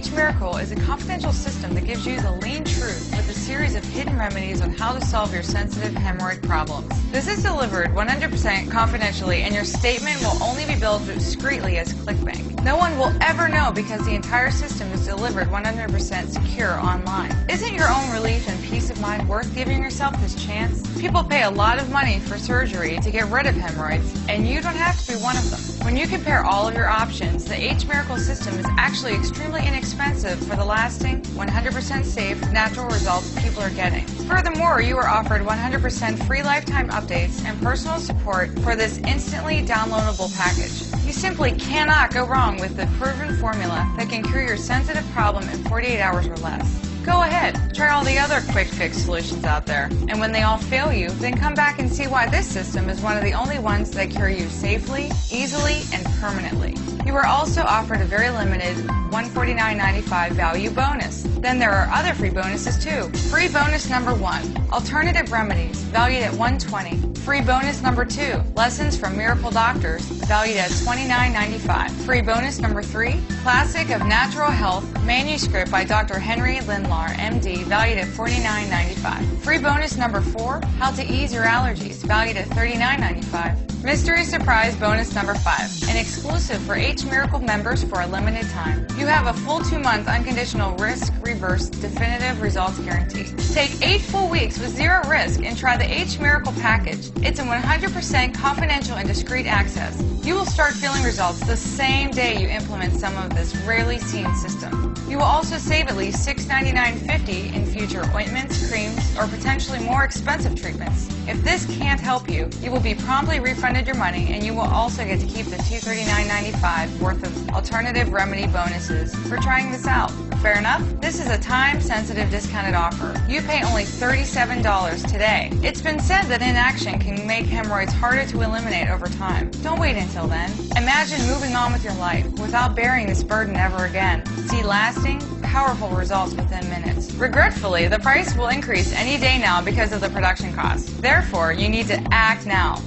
H-Miracle is a confidential system that gives you the lean truth with a series of hidden remedies on how to solve your sensitive hemorrhoid problems. This is delivered 100% confidentially, and your statement will only be billed discreetly as ClickBank. No one will ever know because the entire system is delivered 100% secure online. Isn't your own relief and peace of mind worth giving yourself this chance? People pay a lot of money for surgery to get rid of hemorrhoids, and you don't have to be one of them. When you compare all of your options, the H-Miracle system is actually extremely inexpensive for the lasting, 100% safe, natural results people are getting. Furthermore, you are offered 100% free lifetime updates and personal support for this instantly downloadable package. You simply cannot go wrong with the proven formula that can cure your sensitive problem in 48 hours or less. Go ahead, try all the other quick fix solutions out there, and when they all fail you, then come back and see why this system is one of the only ones that cure you safely, easily, and permanently. You are also offered a very limited $149.95 value bonus. Then there are other free bonuses too. Free bonus number 1, Alternative Remedies, valued at $120. Free bonus number 2, Lessons from Miracle Doctors, valued at $29.95. Free bonus number 3, Classic of Natural Health, manuscript by Dr. Henry Lindlar, MD, valued at $49.95. Free bonus number 4, How to Ease Your Allergies, valued at $39.95. Mystery Surprise bonus number 5, an exclusive for H-Miracle members for a limited time. You have a full 2-month unconditional risk-reverse definitive results guarantee. Take 8 full weeks with 0 risk and try the H-Miracle package. It's a 100% confidential and discreet access. You will start feeling results the same day you implement some of this rarely seen system. You will also save at least $699.50 in future ointments, creams, or potentially more expensive treatments. If this can't help you, you will be promptly refunded your money, and you will also get to keep the $239.95 worth of alternative remedy bonuses for trying this out. Fair enough? This is a time-sensitive discounted offer. You pay only $37 today. It's been said that inaction can make hemorrhoids harder to eliminate over time. Don't wait until then. Imagine moving on with your life without bearing this burden ever again. See lasting, powerful results within minutes. Regretfully, the price will increase any day now because of the production costs. Therefore, you need to act now.